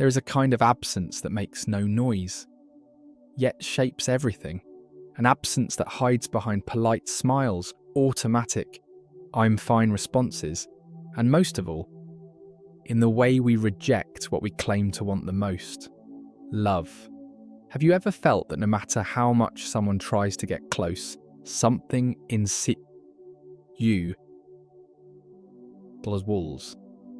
There is a kind of absence that makes no noise, yet shapes everything. An absence that hides behind polite smiles, automatic, I'm fine responses, and most of all, in the way we reject what we claim to want the most, love. Have you ever felt that no matter how much someone tries to get close, something inside you as walls,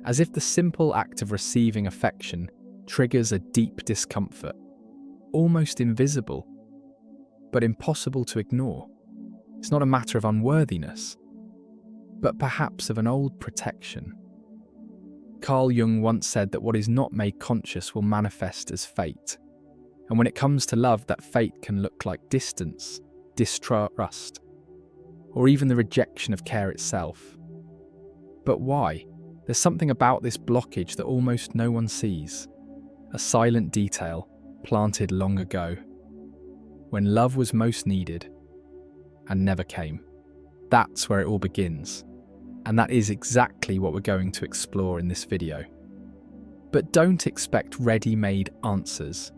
as if the simple act of receiving affection triggers a deep discomfort, almost invisible, but impossible to ignore? It's not a matter of unworthiness, but perhaps of an old protection. Carl Jung once said that what is not made conscious will manifest as fate. And when it comes to love, that fate can look like distance, distrust, or even the rejection of care itself. But why? There's something about this blockage that almost no one sees. A silent detail planted long ago, when love was most needed and never came. That's where it all begins. And that is exactly what we're going to explore in this video. But don't expect ready-made answers.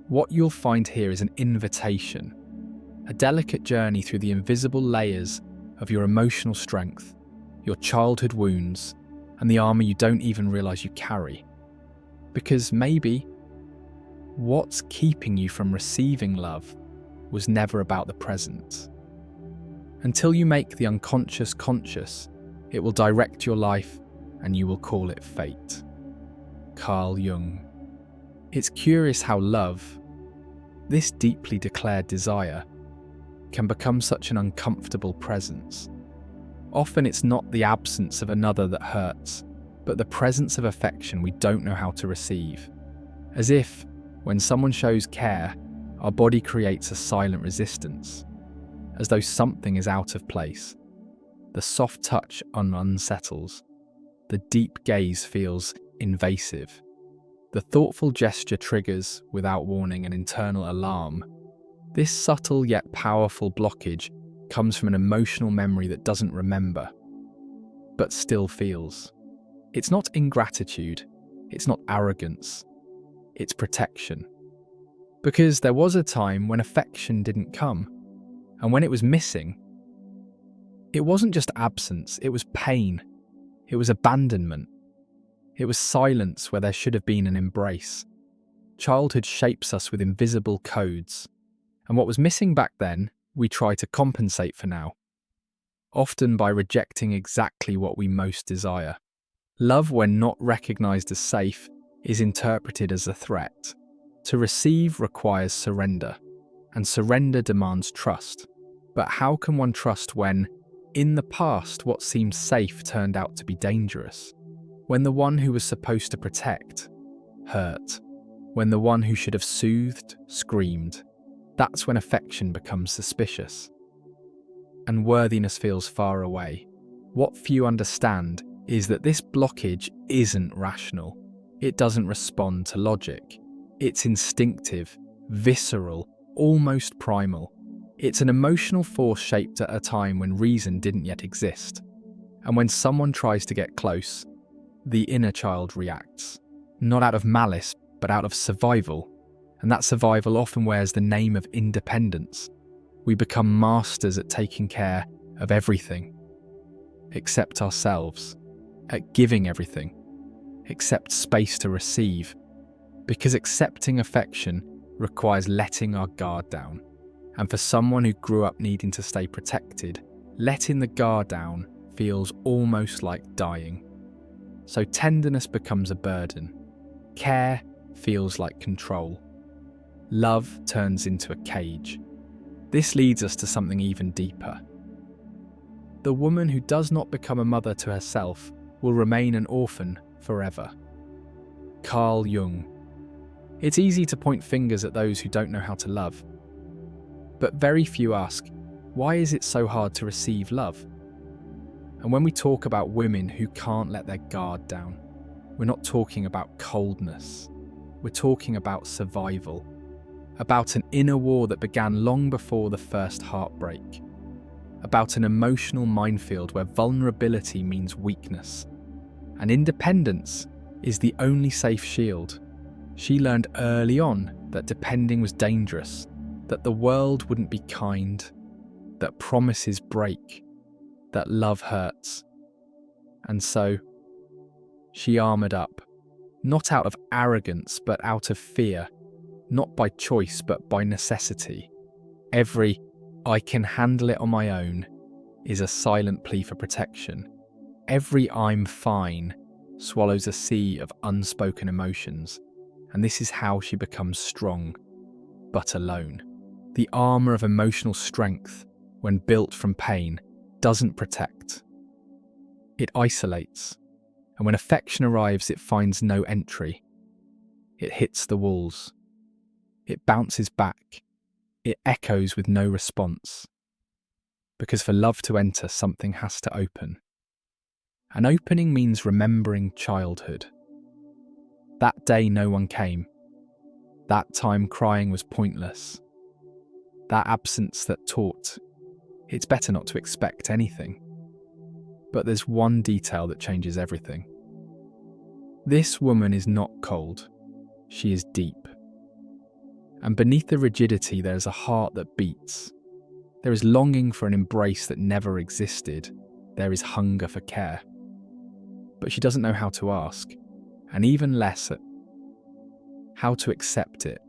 What you'll find here is an invitation, a delicate journey through the invisible layers of your emotional strength, your childhood wounds, and the armor you don't even realize you carry. Because maybe what's keeping you from receiving love was never about the present. Until you make the unconscious conscious, it will direct your life and you will call it fate. Carl Jung. It's curious how love, this deeply declared desire, can become such an uncomfortable presence. Often it's not the absence of another that hurts, but the presence of affection we don't know how to receive. As if, when someone shows care, our body creates a silent resistance, as though something is out of place. The soft touch unsettles. The deep gaze feels invasive. The thoughtful gesture triggers, without warning, an internal alarm. This subtle yet powerful blockage comes from an emotional memory that doesn't remember, but still feels. It's not ingratitude, it's not arrogance, it's protection. Because there was a time when affection didn't come, and when it was missing, it wasn't just absence, it was pain, it was abandonment, it was silence where there should have been an embrace. Childhood shapes us with invisible codes, and what was missing back then, we try to compensate for now, often by rejecting exactly what we most desire. Love, when not recognized as safe, is interpreted as a threat. To receive requires surrender, and surrender demands trust. But how can one trust when, in the past, what seemed safe turned out to be dangerous? When the one who was supposed to protect hurt. When the one who should have soothed screamed. That's when affection becomes suspicious. And worthiness feels far away. What few understand is that this blockage isn't rational. It doesn't respond to logic. It's instinctive, visceral, almost primal. It's an emotional force shaped at a time when reason didn't yet exist. And when someone tries to get close, the inner child reacts. Not out of malice, but out of survival. And that survival often wears the name of independence. We become masters at taking care of everything, except ourselves, at giving everything, except space to receive. Because accepting affection requires letting our guard down. And for someone who grew up needing to stay protected, letting the guard down feels almost like dying. So tenderness becomes a burden. Care feels like control. Love turns into a cage. This leads us to something even deeper. The woman who does not become a mother to herself will remain an orphan forever. Carl Jung. It's easy to point fingers at those who don't know how to love. But very few ask, why is it so hard to receive love? And when we talk about women who can't let their guard down, we're not talking about coldness. We're talking about survival. About an inner war that began long before the first heartbreak. About an emotional minefield where vulnerability means weakness. And independence is the only safe shield. She learned early on that depending was dangerous, that the world wouldn't be kind, that promises break, that love hurts. And so, she armoured up, not out of arrogance but out of fear, not by choice but by necessity. Every "I can handle it on my own" is a silent plea for protection. Every "I'm fine" swallows a sea of unspoken emotions, and this is how she becomes strong, but alone. The armour of emotional strength, when built from pain, doesn't protect. It isolates, and when affection arrives, it finds no entry. It hits the walls. It bounces back. It echoes with no response. Because for love to enter, something has to open. An opening means remembering childhood. That day no one came. That time crying was pointless. That absence that taught, it's better not to expect anything. But there's one detail that changes everything. This woman is not cold. She is deep. And beneath the rigidity, there is a heart that beats. There is longing for an embrace that never existed. There is hunger for care. But she doesn't know how to ask, and even less how to accept it,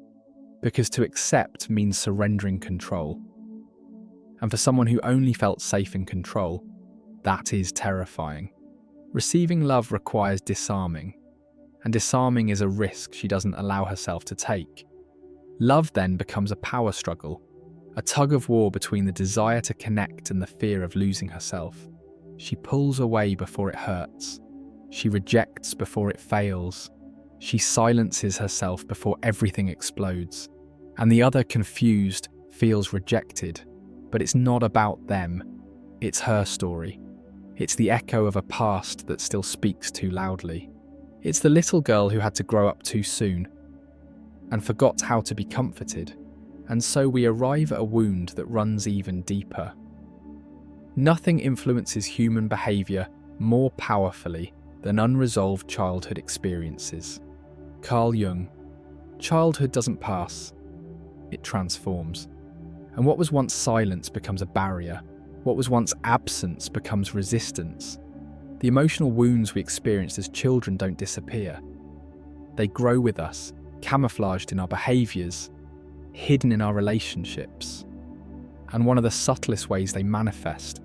because to accept means surrendering control. And for someone who only felt safe in control, that is terrifying. Receiving love requires disarming, and disarming is a risk she doesn't allow herself to take. Love then becomes a power struggle, a tug of war between the desire to connect and the fear of losing herself. She pulls away before it hurts. She rejects before it fails. She silences herself before everything explodes. And the other, confused, feels rejected. But it's not about them. It's her story. It's the echo of a past that still speaks too loudly. It's the little girl who had to grow up too soon and forgot how to be comforted. And so we arrive at a wound that runs even deeper. Nothing influences human behaviour more powerfully than unresolved childhood experiences. Carl Jung, childhood doesn't pass, it transforms. And what was once silence becomes a barrier. What was once absence becomes resistance. The emotional wounds we experienced as children don't disappear. They grow with us, camouflaged in our behaviours, hidden in our relationships. And one of the subtlest ways they manifest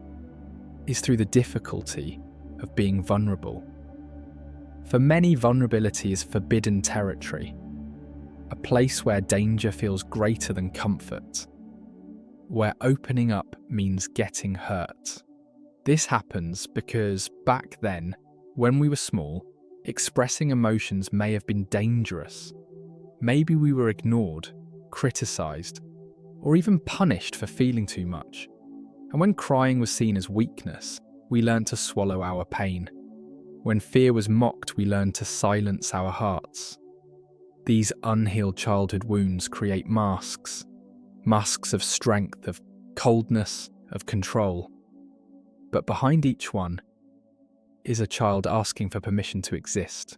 is through the difficulty of being vulnerable. For many, vulnerability is forbidden territory, a place where danger feels greater than comfort, where opening up means getting hurt. This happens because back then, when we were small, expressing emotions may have been dangerous. Maybe we were ignored, criticised, or even punished for feeling too much. And when crying was seen as weakness, we learned to swallow our pain. When fear was mocked, we learned to silence our hearts. These unhealed childhood wounds create masks of strength, of coldness, of control. But behind each one is a child asking for permission to exist,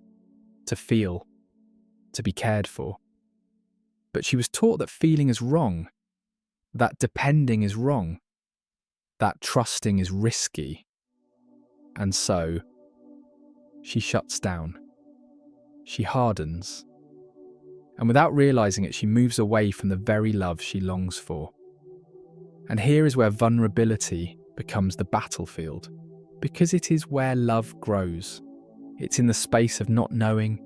to feel, to be cared for. But she was taught that feeling is wrong, that depending is wrong, that trusting is risky. And so, she shuts down. She hardens. And without realising it, she moves away from the very love she longs for. And here is where vulnerability becomes the battlefield, because it is where love grows. It's in the space of not knowing,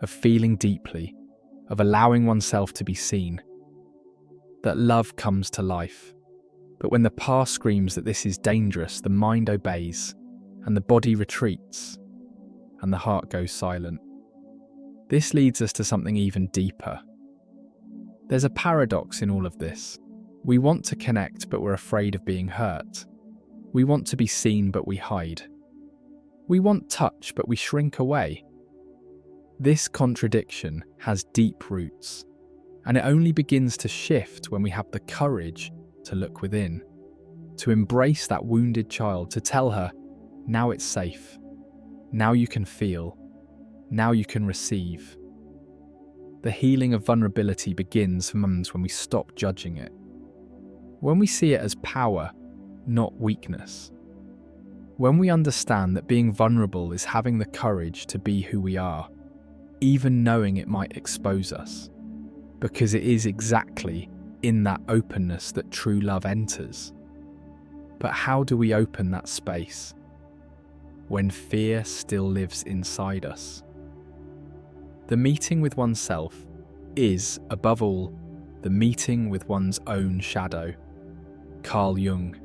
of feeling deeply, of allowing oneself to be seen, that love comes to life. But when the past screams that this is dangerous, the mind obeys, and the body retreats, and the heart goes silent. This leads us to something even deeper. There's a paradox in all of this. We want to connect, but we're afraid of being hurt. We want to be seen, but we hide. We want touch, but we shrink away. This contradiction has deep roots, and it only begins to shift when we have the courage to look within, to embrace that wounded child, to tell her, now it's safe, now you can feel, now you can receive. The healing of vulnerability begins for moments when we stop judging it. When we see it as power, not weakness. When we understand that being vulnerable is having the courage to be who we are, even knowing it might expose us. Because it is exactly in that openness that true love enters. But how do we open that space when fear still lives inside us? The meeting with oneself is, above all, the meeting with one's own shadow. Carl Jung.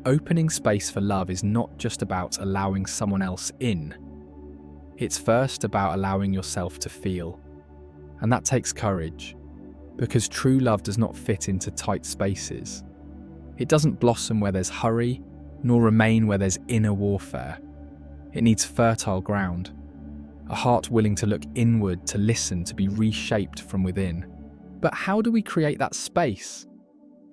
Opening space for love is not just about allowing someone else in. It's first about allowing yourself to feel. And that takes courage, because true love does not fit into tight spaces. It doesn't blossom where there's hurry, nor remain where there's inner warfare. It needs fertile ground, a heart willing to look inward, to listen, to be reshaped from within. But how do we create that space?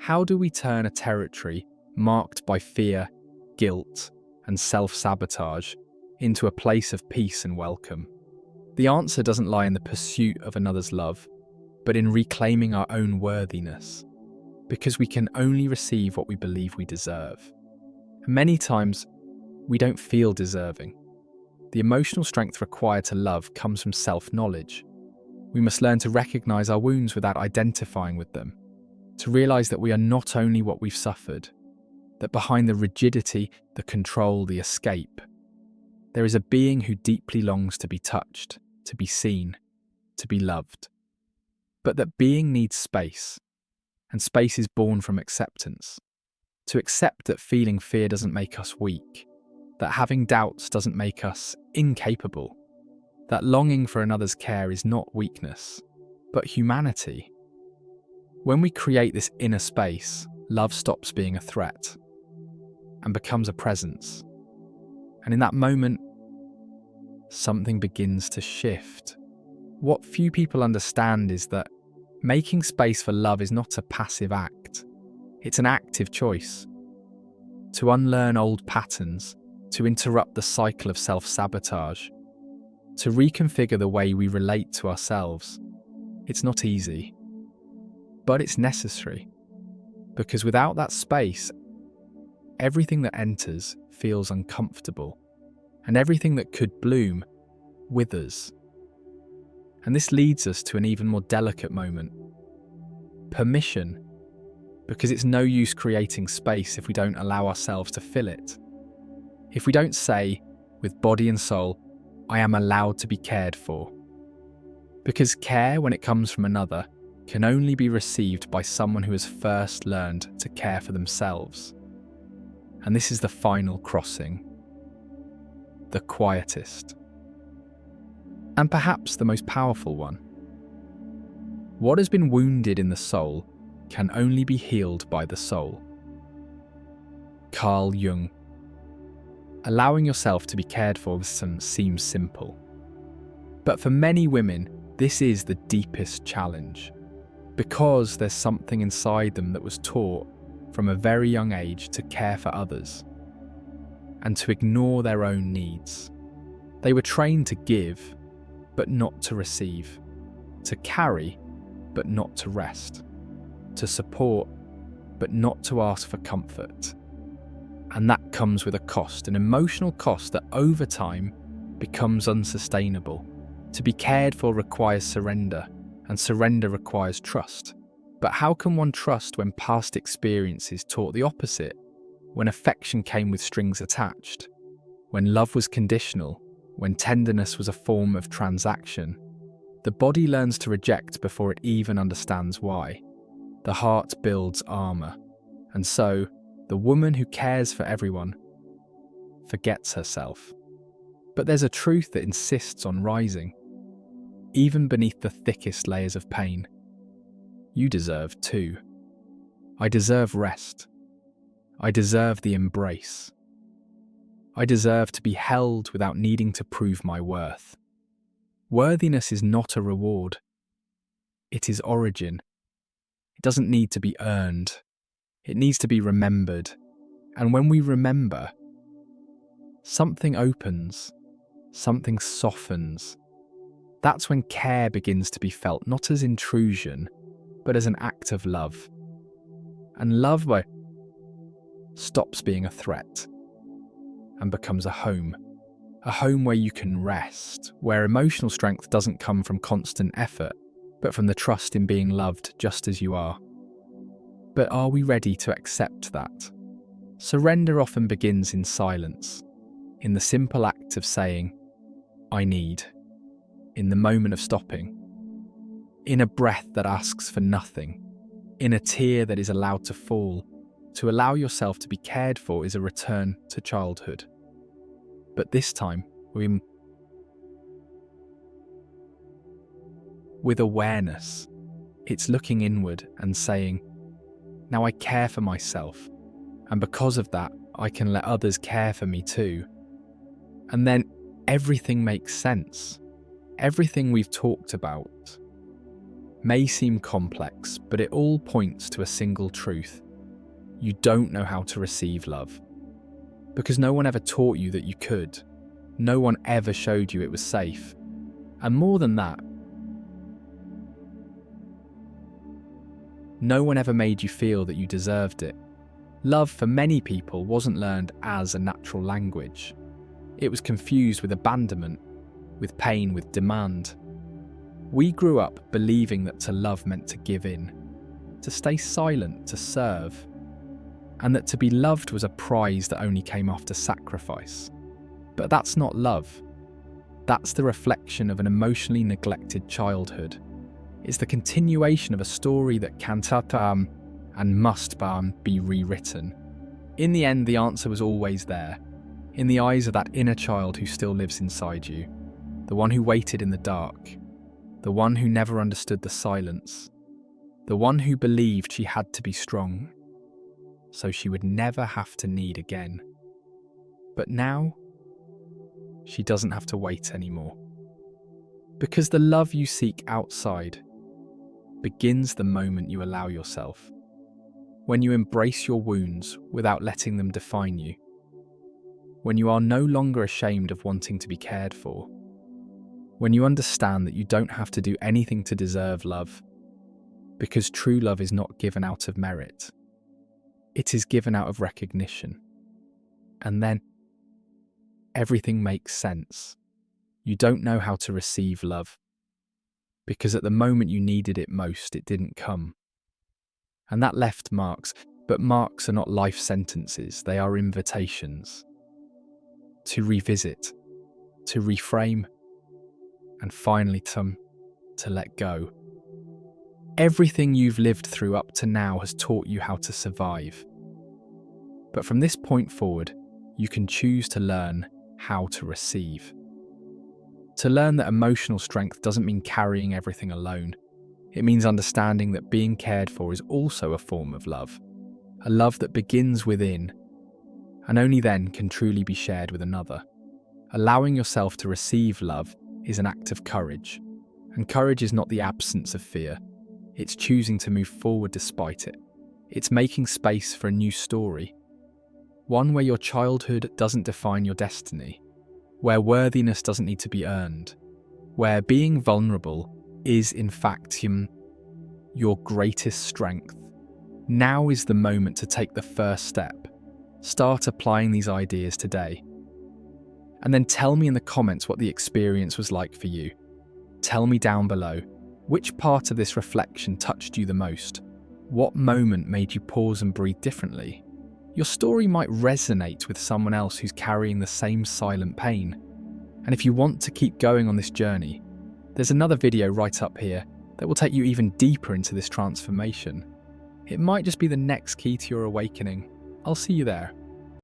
How do we turn a territory marked by fear, guilt, and self-sabotage into a place of peace and welcome? The answer doesn't lie in the pursuit of another's love, but in reclaiming our own worthiness, because we can only receive what we believe we deserve. And many times, we don't feel deserving. The emotional strength required to love comes from self-knowledge. We must learn to recognize our wounds without identifying with them, to realize that we are not only what we've suffered, that behind the rigidity, the control, the escape, there is a being who deeply longs to be touched, to be seen, to be loved. But that being needs space, and space is born from acceptance. To accept that feeling fear doesn't make us weak, that having doubts doesn't make us incapable, that longing for another's care is not weakness, but humanity. When we create this inner space, love stops being a threat and becomes a presence. And in that moment, something begins to shift. What few people understand is that making space for love is not a passive act. It's an active choice. To unlearn old patterns, to interrupt the cycle of self-sabotage, to reconfigure the way we relate to ourselves. It's not easy, but it's necessary. Because without that space, everything that enters feels uncomfortable, and everything that could bloom withers. And this leads us to an even more delicate moment. Permission, because it's no use creating space if we don't allow ourselves to fill it. If we don't say, with body and soul, I am allowed to be cared for. Because care, when it comes from another, can only be received by someone who has first learned to care for themselves. And this is the final crossing, the quietest, and perhaps the most powerful one. What has been wounded in the soul can only be healed by the soul. Carl Jung. Allowing yourself to be cared for seems simple. But for many women, this is the deepest challenge, because there's something inside them that was taught from a very young age to care for others and to ignore their own needs. They were trained to give, but not to receive, to carry, but not to rest, to support, but not to ask for comfort. And that comes with a cost, an emotional cost that over time becomes unsustainable. To be cared for requires surrender, and surrender requires trust. But how can one trust when past experiences taught the opposite? When affection came with strings attached? When love was conditional? When tenderness was a form of transaction? The body learns to reject before it even understands why. The heart builds armor, and so, the woman who cares for everyone forgets herself. But there's a truth that insists on rising, even beneath the thickest layers of pain. You deserve too. I deserve rest. I deserve the embrace. I deserve to be held without needing to prove my worth. Worthiness is not a reward. It is origin. It doesn't need to be earned. It needs to be remembered. And when we remember, something opens, something softens. That's when care begins to be felt not as intrusion, but as an act of love. And love stops being a threat and becomes a home where you can rest, where emotional strength doesn't come from constant effort, but from the trust in being loved just as you are. But are we ready to accept that? Surrender often begins in silence, in the simple act of saying, I need, in the moment of stopping, in a breath that asks for nothing, in a tear that is allowed to fall. To allow yourself to be cared for is a return to childhood. But this time, with awareness, it's looking inward and saying, now I care for myself, and because of that, I can let others care for me too. And then everything makes sense. Everything we've talked about may seem complex, but it all points to a single truth. You don't know how to receive love. Because no one ever taught you that you could. No one ever showed you it was safe. And more than that, no one ever made you feel that you deserved it. Love for many people wasn't learned as a natural language. It was confused with abandonment, with pain, with demand. We grew up believing that to love meant to give in, to stay silent, to serve, and that to be loved was a prize that only came after sacrifice. But that's not love. That's the reflection of an emotionally neglected childhood. It's the continuation of a story that can and must be rewritten. In the end, the answer was always there, in the eyes of that inner child who still lives inside you, the one who waited in the dark, the one who never understood the silence, the one who believed she had to be strong, so she would never have to need again. But now, she doesn't have to wait anymore. Because the love you seek outside begins the moment you allow yourself, when you embrace your wounds without letting them define you, when you are no longer ashamed of wanting to be cared for, when you understand that you don't have to do anything to deserve love, because true love is not given out of merit. It is given out of recognition. And then everything makes sense. You don't know how to receive love, because at the moment you needed it most, it didn't come. And that left marks, but marks are not life sentences, they are invitations. To revisit, to reframe, and finally to let go. Everything you've lived through up to now has taught you how to survive. But from this point forward, you can choose to learn how to receive. To learn that emotional strength doesn't mean carrying everything alone. It means understanding that being cared for is also a form of love. A love that begins within, and only then can truly be shared with another. Allowing yourself to receive love is an act of courage. And courage is not the absence of fear. It's choosing to move forward despite it. It's making space for a new story. One where your childhood doesn't define your destiny. Where worthiness doesn't need to be earned. Where being vulnerable is in fact your greatest strength. Now is the moment to take the first step. Start applying these ideas today. And then tell me in the comments what the experience was like for you. Tell me down below. Which part of this reflection touched you the most? What moment made you pause and breathe differently? Your story might resonate with someone else who's carrying the same silent pain. And if you want to keep going on this journey, there's another video right up here that will take you even deeper into this transformation. It might just be the next key to your awakening. I'll see you there.